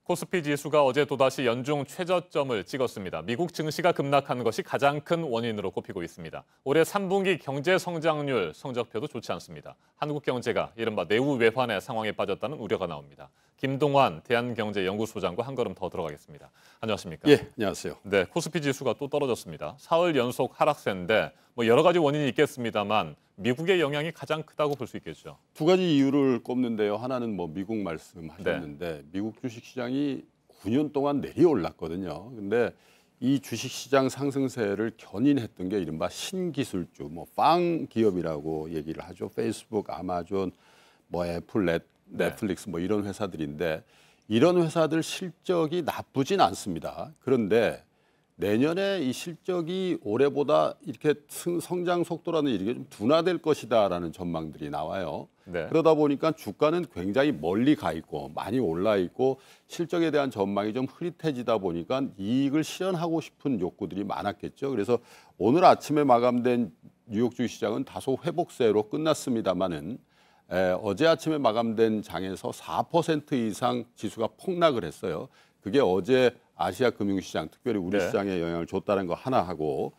코스피 지수가 어제 또다시 연중 최저점을 찍었습니다. 미국 증시가 급락한 것이 가장 큰 원인으로 꼽히고 있습니다. 올해 3분기 경제 성장률 성적표도 좋지 않습니다. 한국 경제가 이른바 내후 외환의 상황에 빠졌다는 우려가 나옵니다. 김동완 대한경제연구소장과 한 걸음 더 들어가겠습니다. 안녕하십니까? 예, 안녕하세요. 네, 코스피 지수가 또 떨어졌습니다. 사흘 연속 하락세인데 여러 가지 원인이 있겠습니다만 미국의 영향이 가장 크다고 볼 수 있겠죠. 두 가지 이유를 꼽는데요. 하나는 미국 말씀하셨는데 네. 미국 주식시장이 9년 동안 내려올랐거든요. 근데 이 주식시장 상승세를 견인했던 게 이른바 신기술주, 빵 기업이라고 얘기를 하죠. 페이스북, 아마존, 애플, 넷플릭스 이런 회사들인데 이런 회사들 실적이 나쁘진 않습니다. 그런데 내년에 이 실적이 올해보다 이렇게 성장 속도라는 이게 좀 둔화될 것이다라는 전망들이 나와요. 네. 그러다 보니까 주가는 굉장히 멀리 가 있고 많이 올라 있고 실적에 대한 전망이 좀 흐릿해지다 보니까 이익을 실현하고 싶은 욕구들이 많았겠죠. 그래서 오늘 아침에 마감된 뉴욕 주식시장은 다소 회복세로 끝났습니다마는 어제 아침에 마감된 장에서 4% 이상 지수가 폭락을 했어요. 그게 어제 아시아 금융시장, 특별히 우리 네. 시장에 영향을 줬다는 거 하나 하고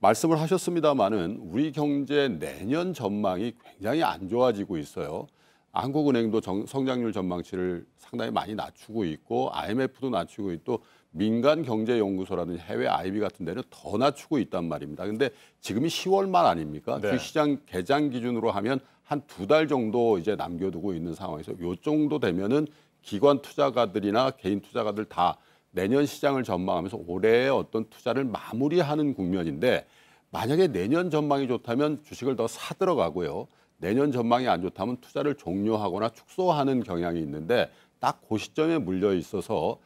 말씀을 하셨습니다마는 우리 경제 내년 전망이 굉장히 안 좋아지고 있어요. 한국은행도 성장률 전망치를 상당히 많이 낮추고 있고 IMF도 낮추고 있고 민간 경제연구소라든지 해외 IB 같은 데는 더 낮추고 있단 말입니다. 근데 지금이 10월 말 아닙니까? 네. 주시장 개장 기준으로 하면 한 2달 정도 이제 남겨두고 있는 상황에서 요 정도 되면은 기관 투자가들이나 개인 투자가들 다 내년 시장을 전망하면서 올해의 어떤 투자를 마무리하는 국면인데 만약에 내년 전망이 좋다면 주식을 더 사들어가고요. 내년 전망이 안 좋다면 투자를 종료하거나 축소하는 경향이 있는데 딱 그 시점에 물려 있어서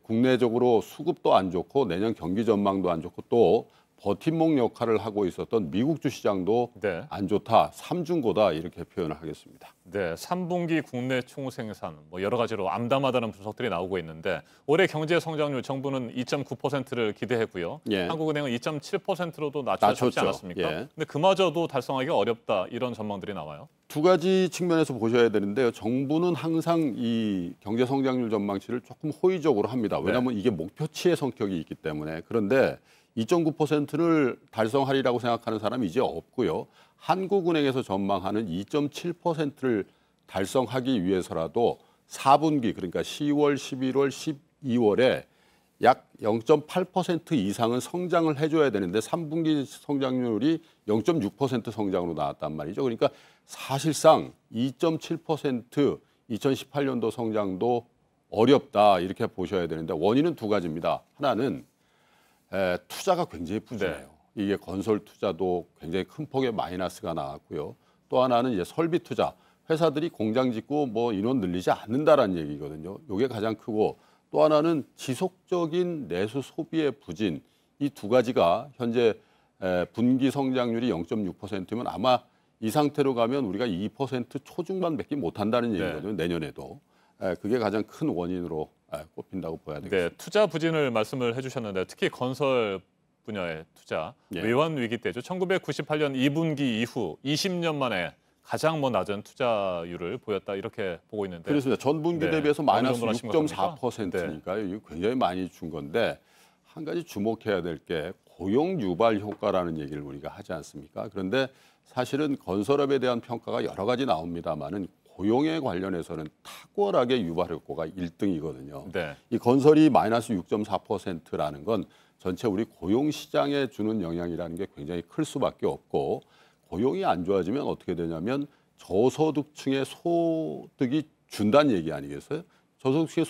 국내적으로 수급도 안 좋고 내년 경기 전망도 안 좋고 또 버팀목 역할을 하고 있었던 미국 주시장도 네. 안 좋다, 삼중고다 이렇게 표현을 하겠습니다. 네, 3분기 국내 총생산 여러 가지로 암담하다는 분석들이 나오고 있는데 올해 경제 성장률 정부는 2.9%를 기대했고요. 예. 한국은행은 2.7%로도 낮췄지 낮췄죠. 않았습니까? 예. 근데 그마저도 달성하기가 어렵다 이런 전망들이 나와요. 두 가지 측면에서 보셔야 되는데요. 정부는 항상 이 경제 성장률 전망치를 조금 호의적으로 합니다. 왜냐하면 이게 목표치의 성격이 있기 때문에. 그런데 2.9%를 달성하리라고 생각하는 사람이 이제 없고요. 한국은행에서 전망하는 2.7%를 달성하기 위해서라도 4분기 그러니까 10월, 11월, 12월에 약 0.8% 이상은 성장을 해줘야 되는데 3분기 성장률이 0.6% 성장으로 나왔단 말이죠. 그러니까 사실상 2.7% 2018년도 성장도 어렵다 이렇게 보셔야 되는데 원인은 두 가지입니다. 하나는 투자가 굉장히 부진해요. 네. 이게 건설 투자도 굉장히 큰 폭의 마이너스가 나왔고요. 또 하나는 이제 설비 투자. 회사들이 공장 짓고 인원 늘리지 않는다라는 얘기거든요. 이게 가장 크고 또 하나는 지속적인 내수 소비의 부진. 이 두 가지가 현재 분기 성장률이 0.6%면 아마 이 상태로 가면 우리가 2% 초중반밖에 못한다는 얘기거든요. 내년에도. 그게 가장 큰 원인으로 꼽힌다고 봐야 되겠습니다. 네, 투자 부진을 말씀을 해주셨는데 특히 건설 분야의 투자, 예. 외환 위기 때죠. 1998년 2분기 이후 20년 만에 가장 낮은 투자율을 보였다 이렇게 보고 있는데. 그렇습니다. 전 분기 네. 대비해서 어느 마이너스 정도나 심각합니까? 6.4%니까요. 이거 굉장히 많이 준 건데 한 가지 주목해야 될 게 고용 유발 효과라는 얘기를 우리가 하지 않습니까? 그런데 사실은 건설업에 대한 평가가 여러 가지 나옵니다만은 고용에 관련해서는 탁월하게 유발 효과가 1등이거든요. 네. 이 건설이 마이너스 6.4%라는 건 전체 우리 고용 시장에 주는 영향이라는 게 굉장히 클 수밖에 없고 고용이 안 좋아지면 어떻게 되냐면 저소득층의 소득이 준다는 얘기 아니겠어요? 저소득층의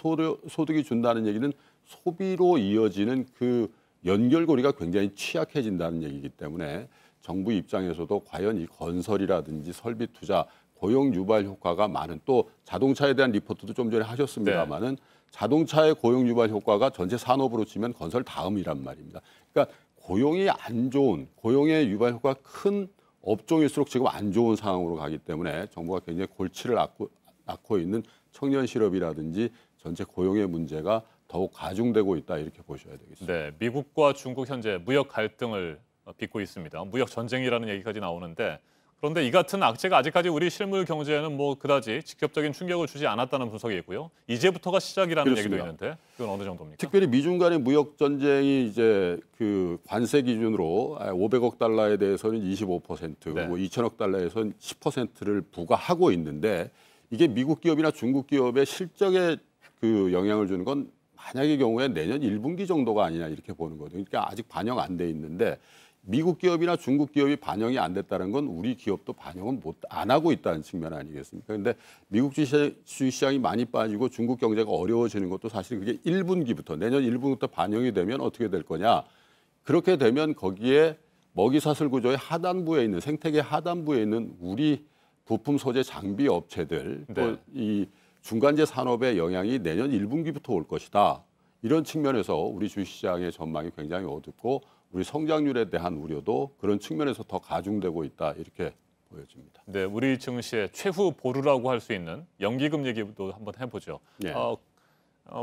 소득이 준다는 얘기는 소비로 이어지는 그 연결고리가 굉장히 취약해진다는 얘기이기 때문에 정부 입장에서도 과연 이 건설이라든지 설비 투자 고용 유발 효과가 많은 또 자동차에 대한 리포트도 좀 전에 하셨습니다마는 자동차의 고용 유발 효과가 전체 산업으로 치면 건설 다음이란 말입니다. 그러니까 고용이 안 좋은 고용의 유발 효과가 큰 업종일수록 지금 안 좋은 상황으로 가기 때문에 정부가 굉장히 골치를 앓고 있는 청년 실업이라든지 전체 고용의 문제가 더욱 가중되고 있다 이렇게 보셔야 되겠습니다. 네, 미국과 중국 현재 무역 갈등을 빚고 있습니다. 무역 전쟁이라는 얘기까지 나오는데 그런데 이 같은 악재가 아직까지 우리 실물 경제에는 뭐 그다지 직접적인 충격을 주지 않았다는 분석이 있고요. 이제부터가 시작이라는 얘기도 그렇습니다. 있는데 그건 어느 정도입니까? 특별히 미중 간의 무역 전쟁이 이제 그 관세 기준으로 500억 달러에 대해서는 25%, 네. 뭐 2천억 달러에서는 10%를 부과하고 있는데 이게 미국 기업이나 중국 기업의 실적에 그 영향을 주는 건 만약의 경우에 내년 1분기 정도가 아니냐 이렇게 보는 거죠. 그러니까 아직 반영 안 돼 있는데 미국 기업이나 중국 기업이 반영이 안 됐다는 건 우리 기업도 반영은 안 하고 있다는 측면 아니겠습니까? 그런데 미국 주식시장이 많이 빠지고 중국 경제가 어려워지는 것도 사실 그게 1분기부터 내년 1분기부터 반영이 되면 어떻게 될 거냐? 그렇게 되면 거기에 먹이사슬 구조의 하단부에 있는 생태계 하단부에 있는 우리 부품 소재 장비 업체들 네. 또 이 중간재 산업의 영향이 내년 1분기부터 올 것이다. 이런 측면에서 우리 주식시장의 전망이 굉장히 어둡고 우리 성장률에 대한 우려도 그런 측면에서 더 가중되고 있다 이렇게 보여집니다. 네, 우리 증시의 최후 보루라고 할 수 있는 연기금 얘기도 한번 해보죠. 네.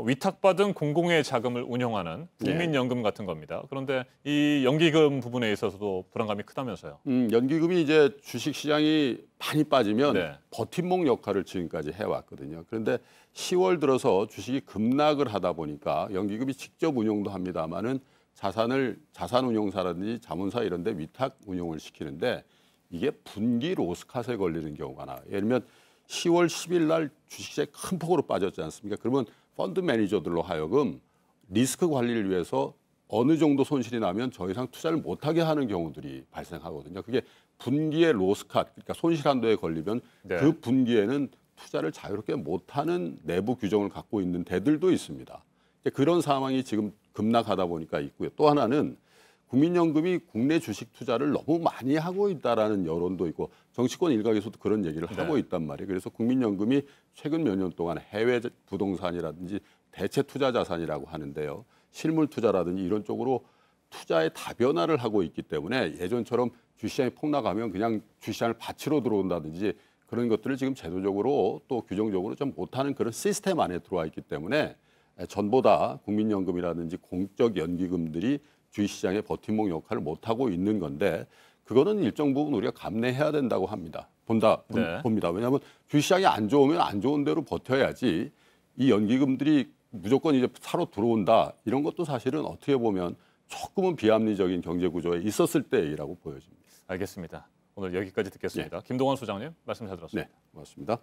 위탁받은 공공의 자금을 운영하는 국민연금 같은 겁니다. 그런데 이 연기금 부분에 있어서도 불안감이 크다면서요. 연기금이 이제 주식시장이 많이 빠지면 네. 버팀목 역할을 지금까지 해왔거든요. 그런데 10월 들어서 주식이 급락을 하다 보니까 연기금이 직접 운용도 합니다마는 자산 운용사라든지 자문사 이런 데 위탁 운용을 시키는데 이게 분기 로스컷에 걸리는 경우가 나와요. 예를 들면 10월 10일 날 주식시장이 큰 폭으로 빠졌지 않습니까? 그러면 펀드 매니저들로 하여금 리스크 관리를 위해서 어느 정도 손실이 나면 더 이상 투자를 못하게 하는 경우들이 발생하거든요. 그게 분기의 로스컷, 그러니까 손실 한도에 걸리면 네. 그 분기에는 투자를 자유롭게 못하는 내부 규정을 갖고 있는 데들도 있습니다. 그런 상황이 지금 급락하다 보니까 있고요. 또 하나는 국민연금이 국내 주식 투자를 너무 많이 하고 있다라는 여론도 있고 정치권 일각에서도 그런 얘기를 하고 있단 말이에요. 그래서 국민연금이 최근 몇 년 동안 해외 부동산이라든지 대체 투자 자산이라고 하는데요. 실물 투자라든지 이런 쪽으로 투자의 다변화를 하고 있기 때문에 예전처럼 주시장이 폭락하면 그냥 주시장을 바치러 들어온다든지 그런 것들을 지금 제도적으로 또 규정적으로 좀 못하는 그런 시스템 안에 들어와 있기 때문에 전보다 국민연금이라든지 공적 연기금들이 주식시장의 버팀목 역할을 못하고 있는 건데 그거는 일정 부분 우리가 감내해야 된다고 봅니다. 왜냐하면 주식시장이 안 좋으면 안 좋은 대로 버텨야지 이 연기금들이 무조건 이제 사러 들어온다 이런 것도 사실은 어떻게 보면 조금은 비합리적인 경제 구조에 있었을 때이라고 보여집니다. 알겠습니다. 오늘 여기까지 듣겠습니다. 김동원 소장님 말씀 잘 들었습니다. 네, 고맙습니다.